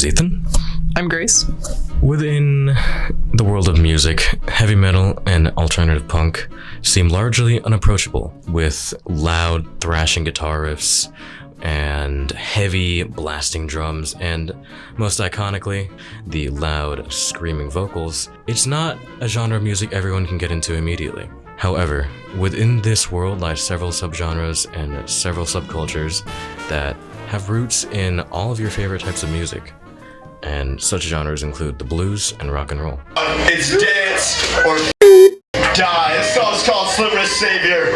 name's Ethan. I'm Grace. Within the world of music, heavy metal and alternative punk seem largely unapproachable, with loud thrashing guitar riffs and heavy blasting drums, and most iconically, the loud screaming vocals. It's not a genre of music everyone can get into immediately. However, within this world lie several subgenres and several subcultures that have roots in all of your favorite types of music. And such genres include the blues and rock and roll. It's dance or die. This song's called Slim Wrist Savior.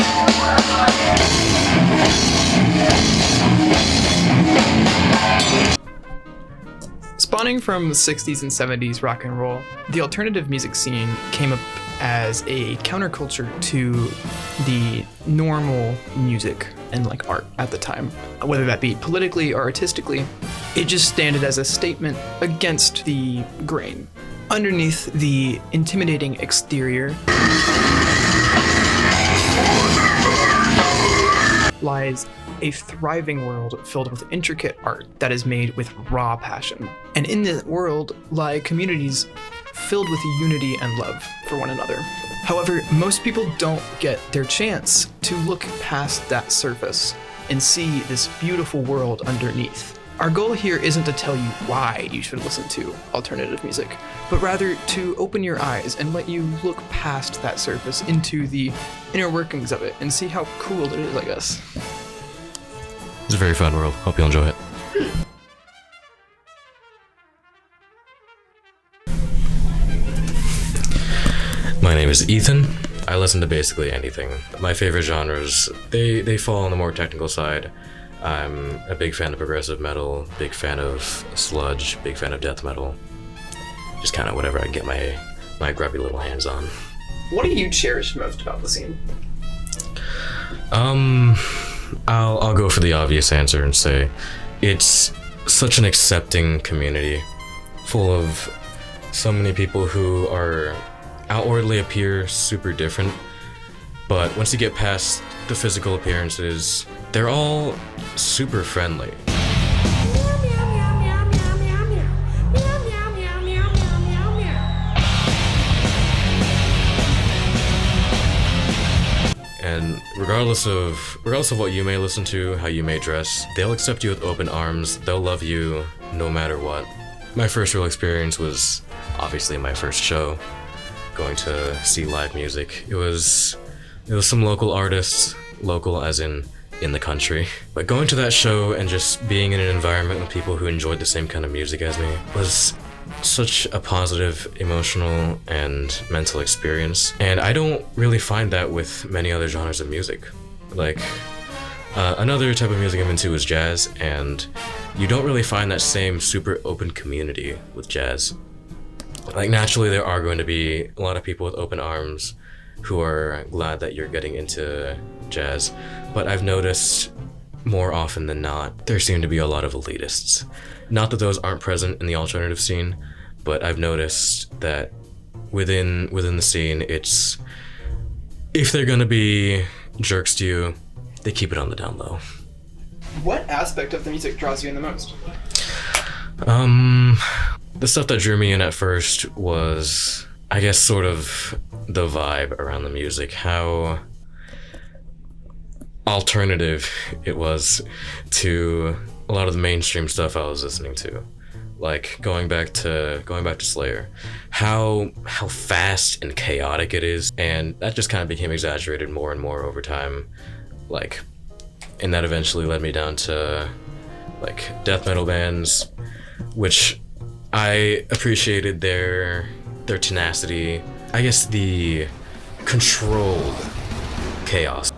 Spawning from the 60s and 70s rock and roll, the alternative music scene came up as a counterculture to the normal music and art at the time, whether that be politically or artistically. It just standed as a statement against the grain. Underneath the intimidating exterior lies a thriving world filled with intricate art that is made with raw passion. And in this world lie communities filled with unity and love for one another. However, most people don't get their chance to look past that surface and see this beautiful world underneath. Our goal here isn't to tell you why you should listen to alternative music, but rather to open your eyes and let you look past that surface into the inner workings of it and see how cool it is, I guess. It's a very fun world. Hope you'll enjoy it. My name is Ethan. I listen to basically anything. My favorite genres, they fall on the more technical side. I'm a big fan of progressive metal, big fan of sludge, big fan of death metal. Just kind of whatever I can get my grubby little hands on. What do you cherish most about the scene? I'll go for the obvious answer and say it's such an accepting community, full of so many people who are outwardly appear super different, but once you get past the physical appearances, they're all super friendly. And regardless of what you may listen to, how you may dress, they'll accept you with open arms. They'll love you no matter what. My first real experience was obviously my first show, going to see live music. It was some local artists, local as in the country. But going to that show and just being in an environment with people who enjoyed the same kind of music as me was such a positive, emotional, and mental experience. And I don't really find that with many other genres of music. Another type of music I'm into is jazz, and you don't really find that same super open community with jazz. Naturally, there are going to be a lot of people with open arms who are glad that you're getting into jazz, but I've noticed more often than not, there seem to be a lot of elitists. Not that those aren't present in the alternative scene, but I've noticed that within the scene, it's, if they're gonna be jerks to you, they keep it on the down low. What aspect of the music draws you in the most? The stuff that drew me in at first was, I guess, sort of the vibe around the music, how alternative it was to a lot of the mainstream stuff I was listening to. Going back to Slayer, how fast and chaotic it is, and that just kind of became exaggerated more and more over time. And that eventually led me down to death metal bands, which I appreciated their tenacity, I guess the controlled chaos.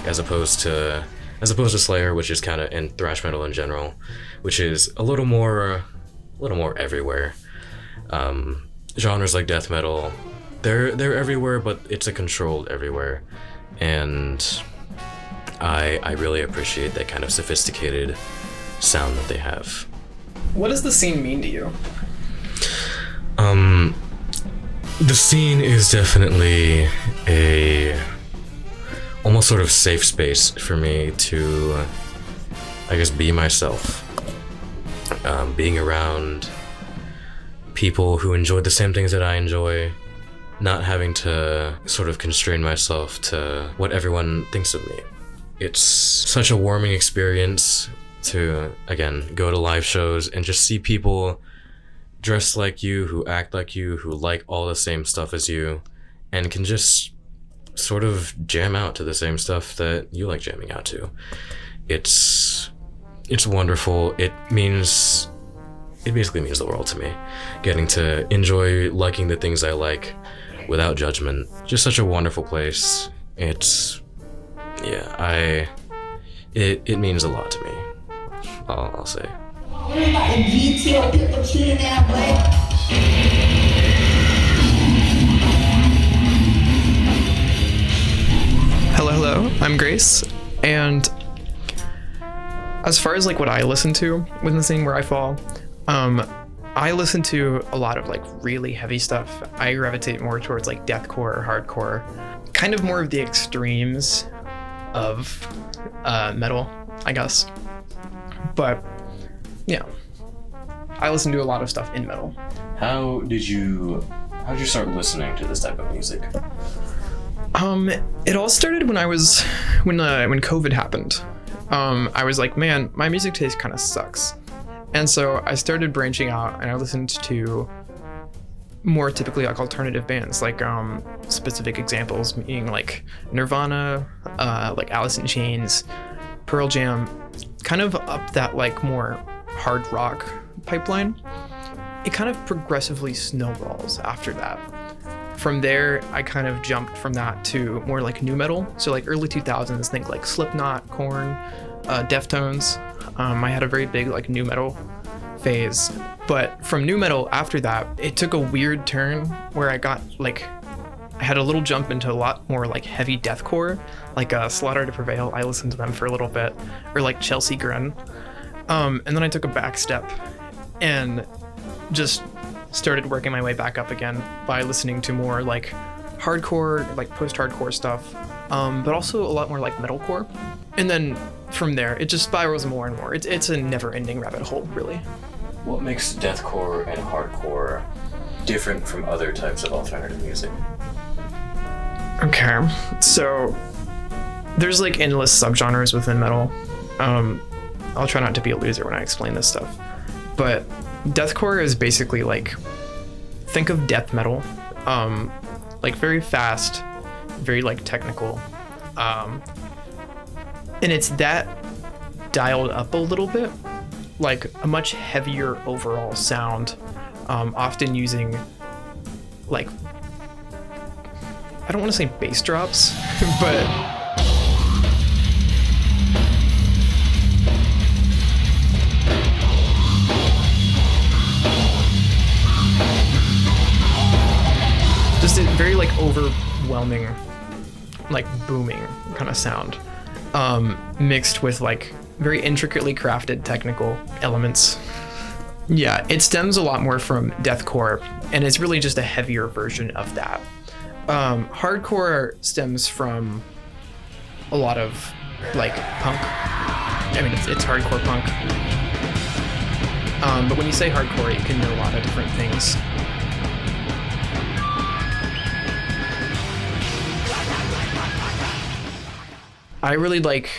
As opposed to Slayer, which is kind of, and thrash metal in general, which is a little more everywhere. Genres like death metal, they're everywhere, but it's a controlled everywhere. And I really appreciate that kind of sophisticated sound that they have. What does the scene mean to you? The scene is definitely a almost sort of safe space for me to, I guess, be myself. Being around people who enjoy the same things that I enjoy, not having to sort of constrain myself to what everyone thinks of me. It's such a warming experience to, again, go to live shows and just see people dressed like you, who act like you, who like all the same stuff as you, and can just sort of jam out to the same stuff that you like jamming out to. It's wonderful. It basically means the world to me. Getting to enjoy liking the things I like without judgment. Just such a wonderful place. It means a lot to me. I'll say. Hello, I'm Grace, and as far as like what I listen to within the scene where I fall, I listen to a lot of like really heavy stuff. I gravitate more towards like deathcore or hardcore, kind of more of the extremes of metal, I guess. But yeah, I listen to a lot of stuff in metal. How did you start listening to this type of music? It all started when COVID happened. I was like, man, my music taste kind of sucks. And so I started branching out and I listened to more typically like alternative bands, like specific examples being like Nirvana, like Alice in Chains, Pearl Jam, kind of up that like more hard rock pipeline. It kind of progressively snowballs after that. From there, I kind of jumped from that to more like nu metal. So like early 2000s, think like Slipknot, Korn, Deftones. I had a very big like nu metal phase. But from nu metal after that, it took a weird turn where I had a little jump into a lot more like heavy deathcore, like Slaughter to Prevail. I listened to them for a little bit, or like Chelsea Grin. And then I took a back step and just started working my way back up again by listening to more like hardcore, like post-hardcore stuff, but also a lot more like metalcore. And then from there, it just spirals more and more. It's a never-ending rabbit hole, really. What makes deathcore and hardcore different from other types of alternative music? Okay, so there's like endless subgenres within metal. I'll try not to be a loser when I explain this stuff, but deathcore is basically like, think of death metal, like very fast, very like technical, and it's that dialed up a little bit, like a much heavier overall sound, often using like, I don't want to say bass drops, but just a very like overwhelming, like booming kind of sound, mixed with like very intricately crafted technical elements. Yeah, it stems a lot more from deathcore, and it's really just a heavier version of that. Hardcore stems from a lot of like punk. I mean, it's hardcore punk. But when you say hardcore, it can mean a lot of different things. I really like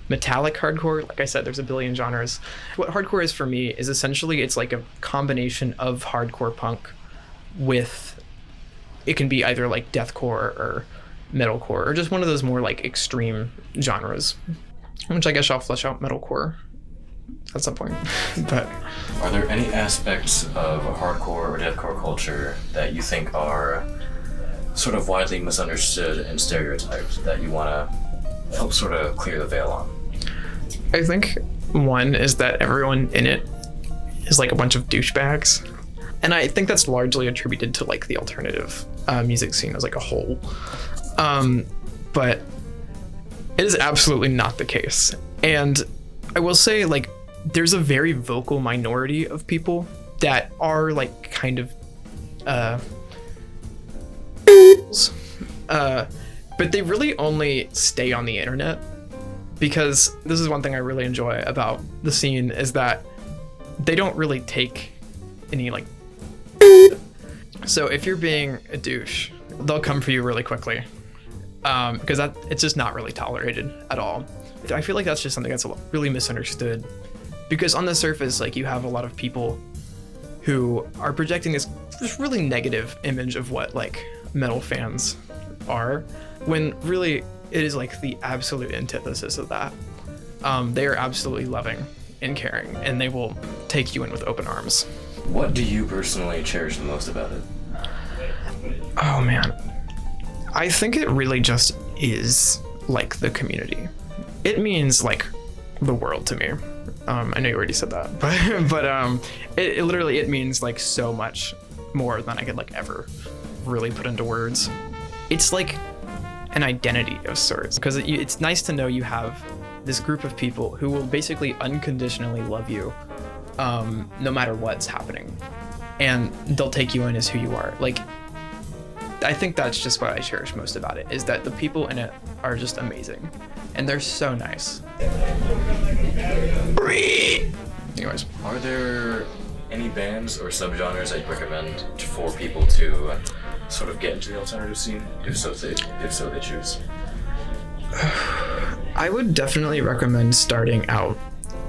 metallic hardcore. Like I said, there's a billion genres. What hardcore is for me is essentially it's like a combination of hardcore punk with, it can be either like deathcore or metalcore or just one of those more like extreme genres, which I guess I'll flesh out metalcore at some point. But are there any aspects of hardcore or deathcore culture that you think are sort of widely misunderstood and stereotyped that you want to help sort of clear the veil on? I think one is that everyone in it is like a bunch of douchebags. And I think that's largely attributed to like the alternative music scene as like a whole. But It is absolutely not the case. And I will say, like, there's a very vocal minority of people that are, like, kind of, but they really only stay on the internet, because this is one thing I really enjoy about the scene, is that they don't really take any, like, so if you're being a douche, they'll come for you really quickly, because it's just not really tolerated at all. I feel like that's just something that's really misunderstood, because on the surface, like, you have a lot of people who are projecting this really negative image of what, like, metal fans are, when really it is, like, the absolute antithesis of that. They are absolutely loving and caring, and they will take you in with open arms. What do you personally cherish the most about it? Oh man, I think it really just is, like, the community. It means, like, the world to me. I know you already said that, but it literally, it means, like, so much more than I could, like, ever really put into words. It's like an identity of sorts, because it's nice to know you have this group of people who will basically unconditionally love you, no matter what's happening, and they'll take you in as who you are. Like, I think that's just what I cherish most about it, is that the people in it are just amazing, and they're so nice. Anyways, Are there any bands or subgenres that you recommend for people to sort of get into the alternative scene, if so they choose? I would definitely recommend starting out,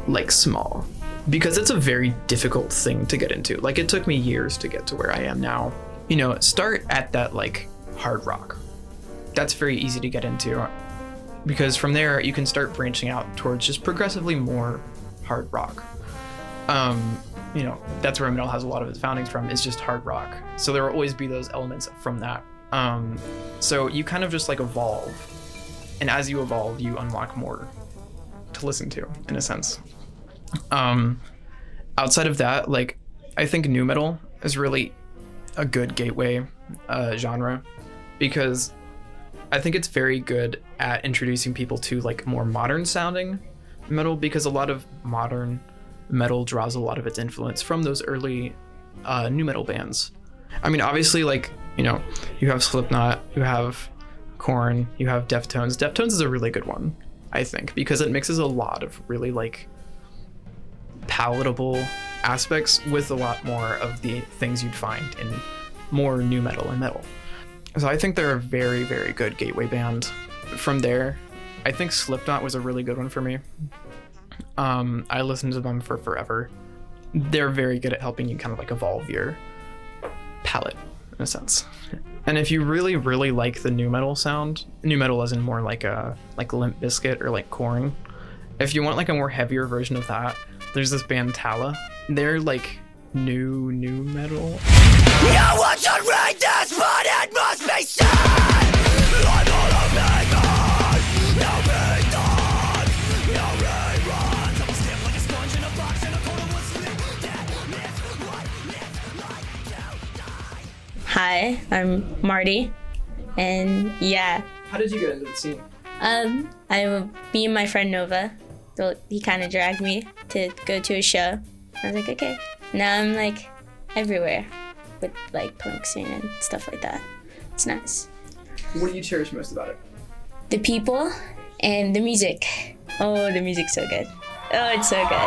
like, small, because it's a very difficult thing to get into. Like, it took me years to get to where I am now. You know, start at that, like, hard rock. That's very easy to get into, because from there you can start branching out towards just progressively more hard rock. You know, that's where metal has a lot of its foundings from, is just hard rock. So there will always be those elements from that. So you kind of just, like, evolve, and as you evolve, you unlock more to listen to, in a sense. Outside of that, like, I think nu metal is really a good gateway genre, because I think it's very good at introducing people to, like, more modern sounding metal, because a lot of modern metal draws a lot of its influence from those early nu metal bands. I mean, obviously, like, you know, you have Slipknot, you have Korn, you have Deftones. Deftones is a really good one, I think, because it mixes a lot of really, like, palatable aspects with a lot more of the things you'd find in more nu metal and metal. So I think they're a very, very good gateway band. From there, I think Slipknot was a really good one for me. I listened to them for forever. They're very good at helping you kind of, like, evolve your palette, in a sense. And if you really, really like the nu metal sound, nu metal as in more like a, like, Limp Bizkit or, like, Korn, if you want, like, a more heavier version of that, there's this band Tala. They're, like, nu metal. No one should read this, but it must be said. I'm all of me, no be done, no reruns. I'm stiff like a sponge in a box in a corner with sleep. That myth, what myth like to die. Hi, I'm Marty, and yeah, How did you get into the scene? me and my friend Nova, so he kind of dragged me to go to a show. I was like, okay. Now I'm, like, everywhere with, like, punk scene and stuff like that. It's nice. What do you cherish most about it? The people and the music. Oh, the music's so good. Oh, it's so good.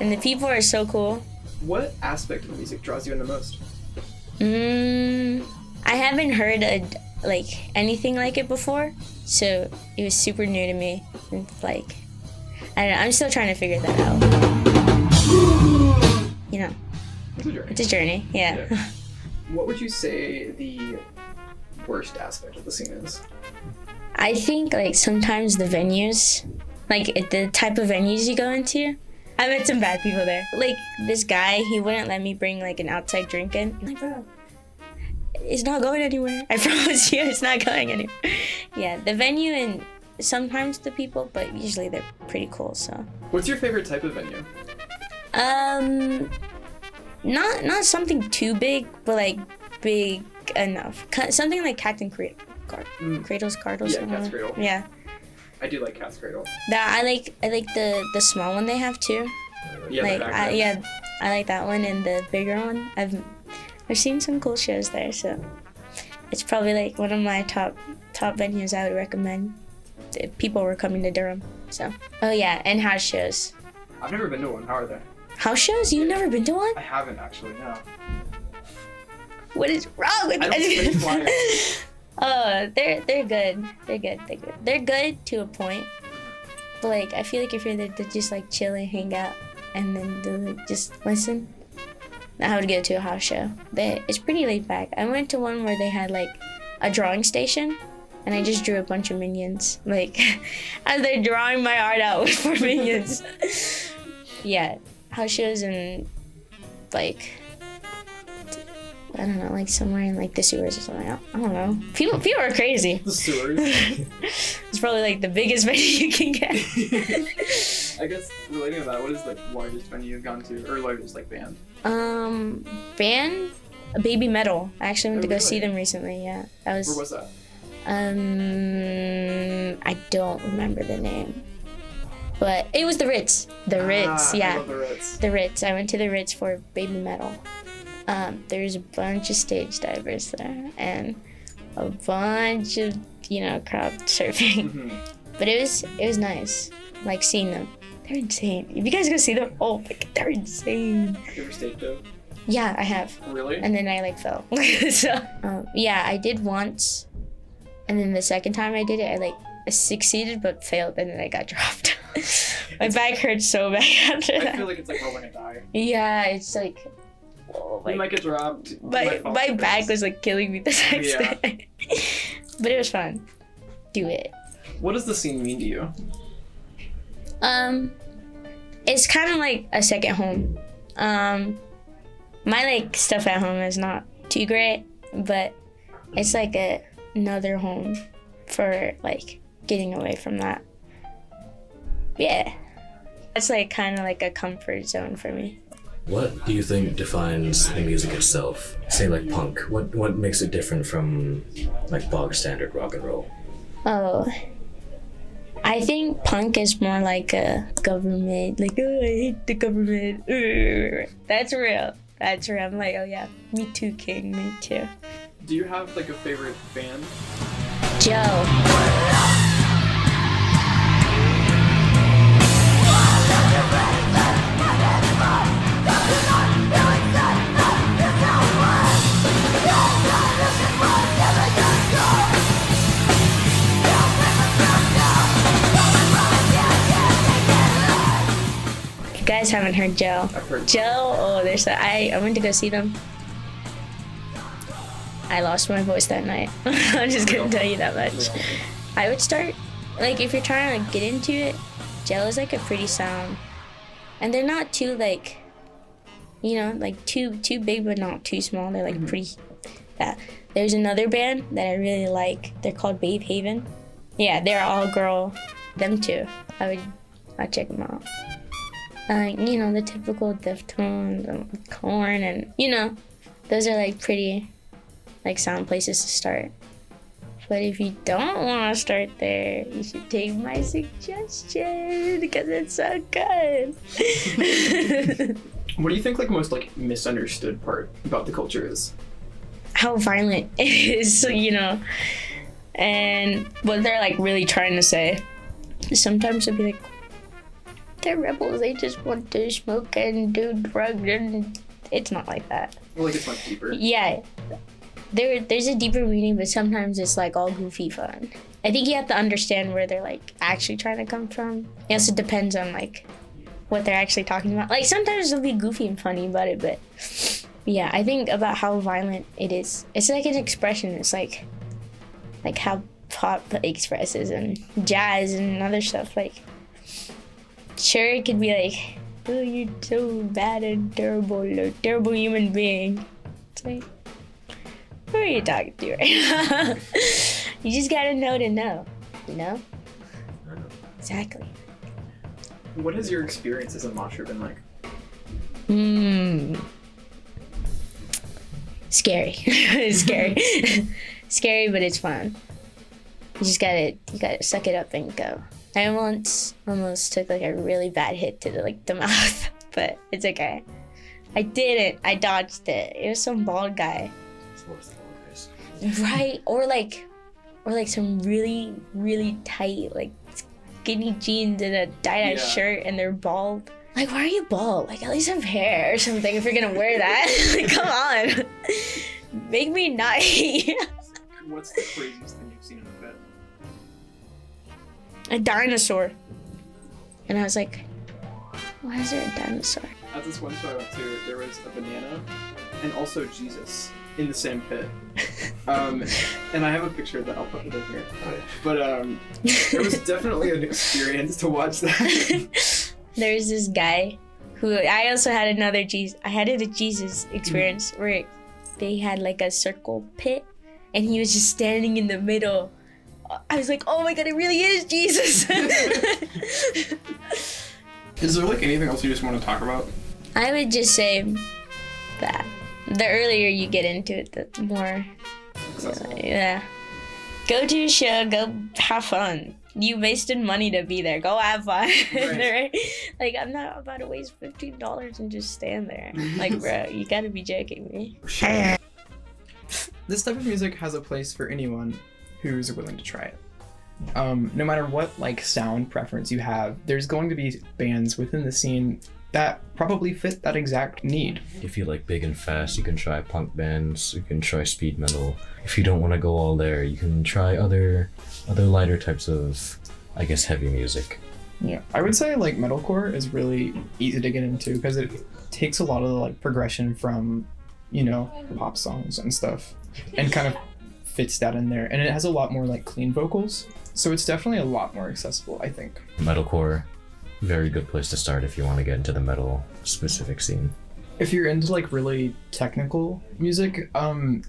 And the people are so cool. What aspect of the music draws you in the most? I haven't heard anything like it before, so it was super new to me. And, like, I don't know, I'm still trying to figure that out. You know, It's a journey. it's a journey, yeah. What would you say the worst aspect of the scene is? I think, like, sometimes the venues, like, the type of venues you go into, I met some bad people there. Like, this guy, he wouldn't let me bring, like, an outside drink in. I'm like, bro, it's not going anywhere. I promise you, it's not going anywhere. Yeah, the venue and sometimes the people, but usually they're pretty cool, so. What's your favorite type of venue? Not something too big, but like big enough. Something like Captain Cradle's Cardinals. Yeah, Cat's Cradle. Yeah. I do like Cat's Cradle. That I like the small one they have too. Yeah, Like the background. I like that one and the bigger one. I've seen some cool shows there, so it's probably like one of my top venues I would recommend if people were coming to Durham. So oh yeah, and house shows. I've never been to one. How are they? House shows? You've never been to one? I haven't actually. No. What is wrong with I don't see flyers. Oh, they're good. They're good. They're good to a point. But like I feel like if you're there to just like chill and hang out and then just listen, I would go to a house show. It's pretty laid back. I went to one where they had like a drawing station and I just drew a bunch of minions. Like as they're drawing my art out for minions. Yeah. House shows and like I don't know, like somewhere in like the sewers or something. I don't know. People are crazy. The sewers. It's probably like the biggest venue you can get. I guess relating to that, what is the largest venue you've gone to, or largest like band? Band, Baby Metal. I actually went to go really? see them recently. Yeah, that was. Where was that? I don't remember the name, but it was the Ritz. The Ritz, yeah. I love the Ritz. The Ritz. I went to the Ritz for Baby Metal. There's a bunch of stage divers there and a bunch of crowd surfing. Mm-hmm. But it was nice, like seeing them. They're insane. If you guys go see them, oh my god, they're insane. You ever staged out? Yeah, I have. Really? And then I like fell. So yeah, I did once, and then the second time I did it, I succeeded but failed, and then I got dropped. My back hurt so bad after I that. feel like it's like rolling a die. Yeah, it's like. Oh You my might get dropped. my back was like killing me the next Yeah. day. But it was fun. Do it. What does the scene mean to you? It's kind of like a second home. My like stuff at home is not too great, but it's like another home for like getting away from that. Yeah. It's like kind of like a comfort zone for me. What do you think defines the music itself? Say like punk. What makes it different from like bog standard rock and roll? Oh, I think punk is more like a government, like, oh, I hate the government. That's real. I'm like, oh yeah, me too, king, me too. Do you have like a favorite band? Joe. You guys haven't heard Joe. I've heard. Joe, oh, I went to go see them. I lost my voice that night. I'm just gonna tell you that much. I would start, like, if you're trying to like get into it, Joe is like a pretty sound, and they're not too like, like too big but not too small. They're like pretty. Yeah. There's another band that I really like. They're called Babe Haven. Yeah, they're all girl. Them too. I'd check them out. The typical Deftones and Korn, and those are like pretty like sound places to start. But if you don't want to start there, you should take my suggestion because it's so good. What do you think like most like misunderstood part about the culture is? How violent it is, and what they're like really trying to say. Sometimes it'll be like, they're rebels, they just want to smoke and do drugs, and it's not like that. Well, like it's much deeper. Yeah, there's a deeper meaning, but sometimes it's like all goofy fun. I think you have to understand where they're like actually trying to come from. It also depends on like what they're actually talking about. Like sometimes it'll be goofy and funny about it, but yeah, I think about how violent it is. It's like an expression. It's like how pop expresses and jazz and other stuff. Like, sure, it could be like, oh, you're so bad and terrible, you're a terrible human being. It's like, who are you talking to right now? You just gotta know to know, Exactly. What has your experience as a mosher been like? scary. It's scary. Scary, but it's fun. You gotta suck it up and go. I almost took like a really bad hit to the mouth, but it's okay. I didn't. I dodged it. It was some bald guy. Right? Or like some really, really tight, like skinny jeans and a dye-dye shirt and they're bald. Like, why are you bald? Like, at least have hair or something if you're gonna wear that. Like, come on. Make me not hate you. What's the craziest thing you've seen in a pet? A dinosaur. And I was like, why is there a dinosaur? At this one show I went to, there was a banana and also Jesus in the same pit. And I have a picture that I'll put it in here. But it was definitely an experience to watch that. There's this guy who I also had another Jesus. I had a Jesus experience where they had like a circle pit and he was just standing in the middle. I was like, oh my god, it really is Jesus. Is there like anything else you just want to talk about? I would just say that the earlier you get into it, the more, yeah. Go to a show, go have fun. You wasted money to be there. Go have fun. Right? Like, I'm not about to waste $15 and just stand there. Like, bro, you gotta be joking me. This type of music has a place for anyone who's willing to try it. No matter what like sound preference you have, there's going to be bands within the scene that probably fit that exact need. If you like big and fast, you can try punk bands, you can try speed metal. If you don't want to go all there, you can try other lighter types of, I guess, heavy music. Yeah, I would say like metalcore is really easy to get into because it takes a lot of the like progression from, you know, pop songs and stuff and kind of fits that in there. And it has a lot more like clean vocals. So it's definitely a lot more accessible, I think. Metalcore, very good place to start if you want to get into the metal specific scene. If you're into like really technical music,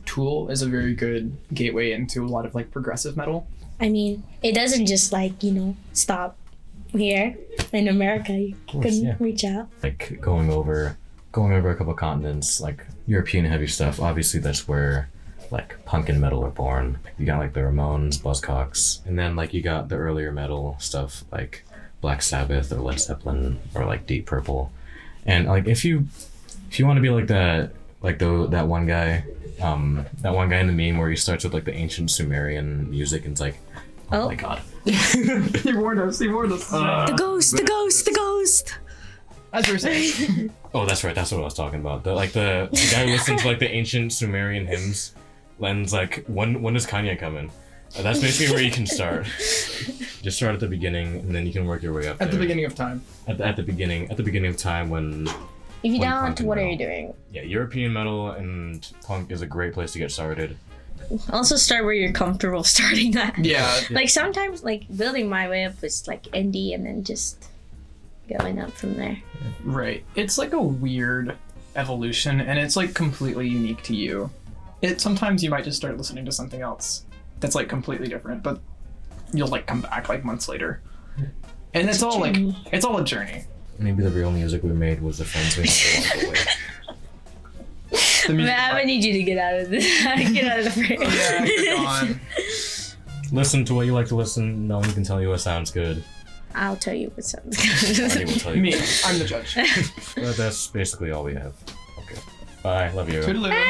Tool is a very good gateway into a lot of like progressive metal. I mean, it doesn't just like, you know, stop here in America. You can reach out. Like going over a couple continents, like European heavy stuff, obviously that's where like punk and metal are born. You got like the Ramones, Buzzcocks, and then like you got the earlier metal stuff like Black Sabbath or Led Zeppelin or like Deep Purple. And like if you want to be like that, like that one guy in the meme where he starts with like the ancient Sumerian music and it's like, oh my god. He warned us. The ghost. As we're saying. Oh, that's right. That's what I was talking about. The guy who listens to like the ancient Sumerian hymns. Len's like, when is Kanye coming? That's basically where you can start. Just start at the beginning, and then you can work your way up. At the beginning of time. At the beginning of time when. If you don't, what are you doing? Yeah, European metal and punk is a great place to get started. Also start where you're comfortable starting at. Yeah. Like sometimes, like building my way up was like indie, and then just going up from there. Right. It's like a weird evolution, and it's like completely unique to you. Sometimes you might just start listening to something else that's like completely different, but you'll like come back like months later. And it's all like, it's all a journey. Maybe the real music we made was the friends we had along the way. Man, I need you to get out of this. Get out of the frame. Yeah, you're gone. Listen to what you like to listen. No one can tell you what sounds good. I'll tell you what sounds good. Nobody will tell you. Me, I'm the judge. But that's basically all we have. Okay. Bye. Love you. Toodaloo.